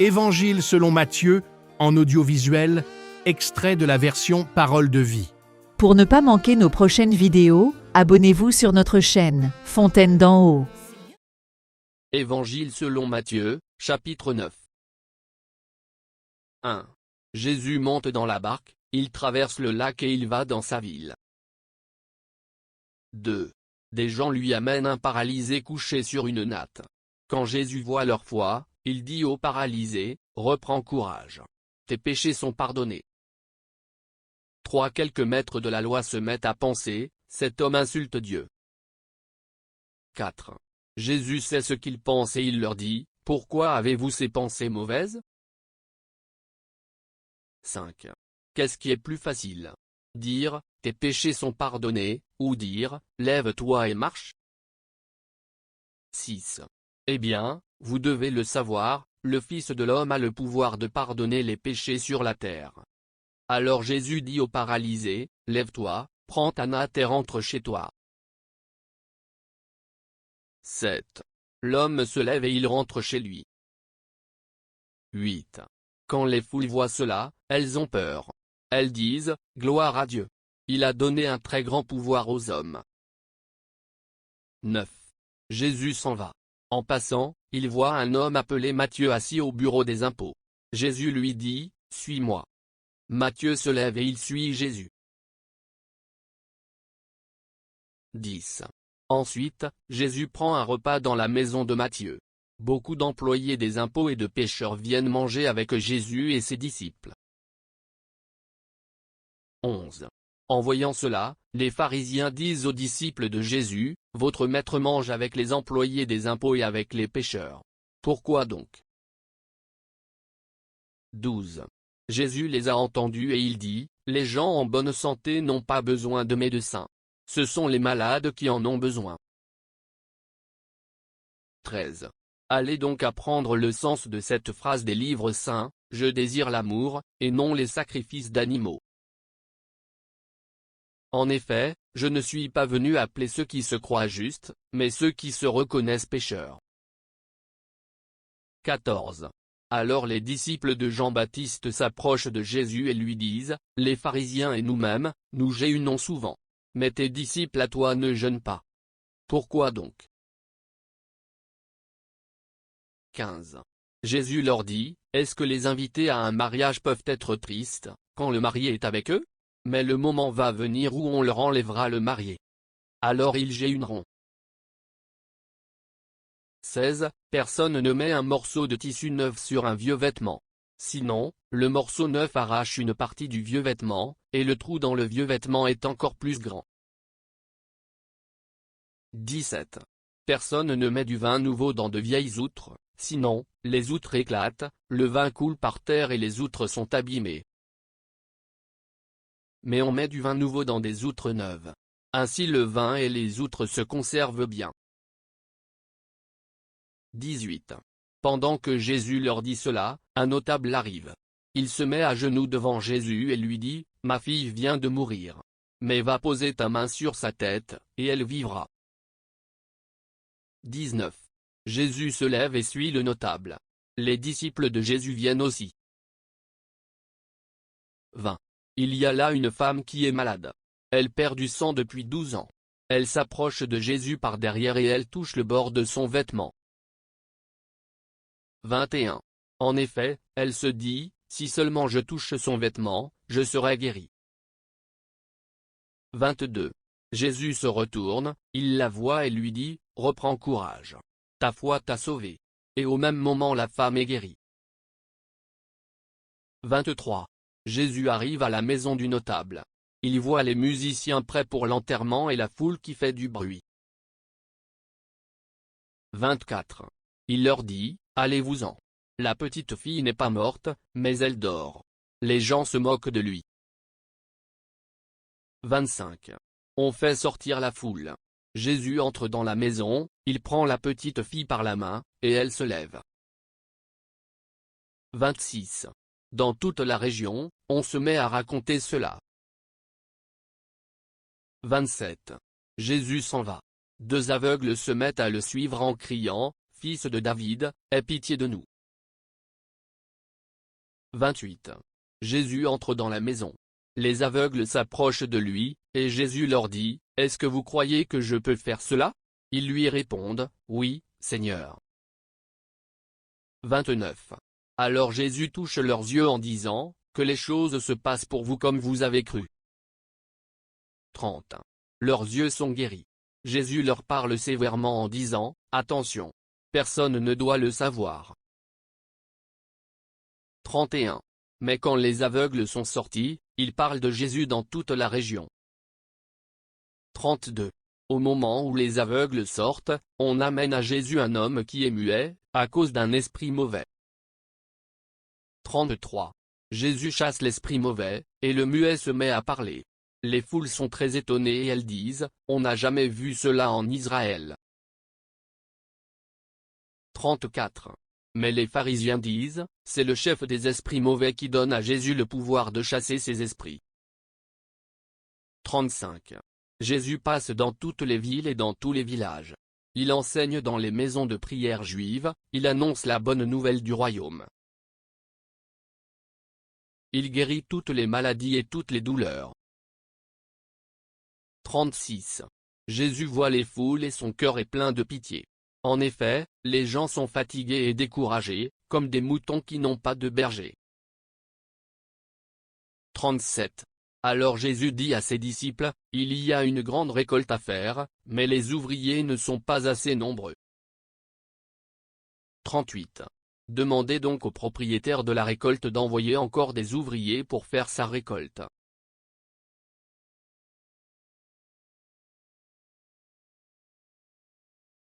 Évangile selon Matthieu, en audiovisuel, extrait de la version Parole de vie. Pour ne pas manquer nos prochaines vidéos, abonnez-vous sur notre chaîne Fontaine d'en haut. Évangile selon Matthieu, chapitre 9. 1. Jésus monte dans la barque, il traverse le lac et il va dans sa ville. 2. Des gens lui amènent un paralysé couché sur une natte. Quand Jésus voit leur foi, il dit au paralysé, « Reprends courage. Tes péchés sont pardonnés. » 3. Quelques maîtres de la loi se mettent à penser, « Cet homme insulte Dieu. » 4. Jésus sait ce qu'ils pensent et il leur dit, « Pourquoi avez-vous ces pensées mauvaises ?» 5. Qu'est-ce qui est plus facile? Dire, « Tes péchés sont pardonnés » ou dire, « Lève-toi et marche » 6. Eh bien, vous devez le savoir, le Fils de l'homme a le pouvoir de pardonner les péchés sur la terre. Alors Jésus dit au paralysé, « Lève-toi, prends ta natte et rentre chez toi. » 7. L'homme se lève et il rentre chez lui. 8. Quand les foules voient cela, elles ont peur. Elles disent, « Gloire à Dieu. Il a donné un très grand pouvoir aux hommes. » 9. Jésus s'en va. En passant, il voit un homme appelé Matthieu assis au bureau des impôts. Jésus lui dit, « Suis-moi. » Matthieu se lève et il suit Jésus. 10. Ensuite, Jésus prend un repas dans la maison de Matthieu. Beaucoup d'employés des impôts et de pécheurs viennent manger avec Jésus et ses disciples. 11. En voyant cela, les pharisiens disent aux disciples de Jésus, « Votre maître mange avec les employés des impôts et avec les pécheurs. Pourquoi donc ?» 12. Jésus les a entendus et il dit, « Les gens en bonne santé n'ont pas besoin de médecins. Ce sont les malades qui en ont besoin. » 13. Allez donc apprendre le sens de cette phrase des livres saints, « Je désire l'amour, et non les sacrifices d'animaux. » En effet, je ne suis pas venu appeler ceux qui se croient justes, mais ceux qui se reconnaissent pécheurs. 14. Alors les disciples de Jean-Baptiste s'approchent de Jésus et lui disent, « Les pharisiens et nous-mêmes, nous jeûnons souvent. Mais tes disciples à toi ne jeûnent pas. Pourquoi donc ?» 15. Jésus leur dit, « Est-ce que les invités à un mariage peuvent être tristes, quand le marié est avec eux? Mais le moment va venir où on leur enlèvera le marié. Alors ils jeûneront. » 16. Personne ne met un morceau de tissu neuf sur un vieux vêtement. Sinon, le morceau neuf arrache une partie du vieux vêtement, et le trou dans le vieux vêtement est encore plus grand. 17. Personne ne met du vin nouveau dans de vieilles outres, sinon, les outres éclatent, le vin coule par terre et les outres sont abîmées. Mais on met du vin nouveau dans des outres neuves. Ainsi le vin et les outres se conservent bien. 18. Pendant que Jésus leur dit cela, un notable arrive. Il se met à genoux devant Jésus et lui dit, « Ma fille vient de mourir. Mais va poser ta main sur sa tête, et elle vivra. » 19. Jésus se lève et suit le notable. Les disciples de Jésus viennent aussi. 20. Il y a là une femme qui est malade. Elle perd du sang depuis 12 ans. Elle s'approche de Jésus par derrière et elle touche le bord de son vêtement. 21. En effet, elle se dit, « Si seulement je touche son vêtement, je serai guérie. » 22. Jésus se retourne, il la voit et lui dit, « Reprends courage. Ta foi t'a sauvée. » Et au même moment la femme est guérie. 23. Jésus arrive à la maison du notable. Il voit les musiciens prêts pour l'enterrement et la foule qui fait du bruit. 24. Il leur dit, « Allez-vous-en. La petite fille n'est pas morte, mais elle dort. » Les gens se moquent de lui. 25. On fait sortir la foule. Jésus entre dans la maison, il prend la petite fille par la main, et elle se lève. 26. Dans toute la région, on se met à raconter cela. 27. Jésus s'en va. 2 aveugles se mettent à le suivre en criant, « Fils de David, aie pitié de nous. » 28. Jésus entre dans la maison. Les aveugles s'approchent de lui, et Jésus leur dit, « Est-ce que vous croyez que je peux faire cela ?» Ils lui répondent, « Oui, Seigneur. » 29. Alors Jésus touche leurs yeux en disant, « Que les choses se passent pour vous comme vous avez cru. » 30. Leurs yeux sont guéris. Jésus leur parle sévèrement en disant, « Attention. Personne ne doit le savoir. » 31. Mais quand les aveugles sont sortis, ils parlent de Jésus dans toute la région. 32. Au moment où les aveugles sortent, on amène à Jésus un homme qui est muet, à cause d'un esprit mauvais. 33. Jésus chasse l'esprit mauvais, et le muet se met à parler. Les foules sont très étonnées et elles disent, « On n'a jamais vu cela en Israël. » 34. Mais les pharisiens disent, « C'est le chef des esprits mauvais qui donne à Jésus le pouvoir de chasser ces esprits. » 35. Jésus passe dans toutes les villes et dans tous les villages. Il enseigne dans les maisons de prière juives, il annonce la bonne nouvelle du royaume. Il guérit toutes les maladies et toutes les douleurs. 36. Jésus voit les foules et son cœur est plein de pitié. En effet, les gens sont fatigués et découragés, comme des moutons qui n'ont pas de berger. 37. Alors Jésus dit à ses disciples, « Il y a une grande récolte à faire, mais les ouvriers ne sont pas assez nombreux. » 38. Demandez donc au propriétaire de la récolte d'envoyer encore des ouvriers pour faire sa récolte.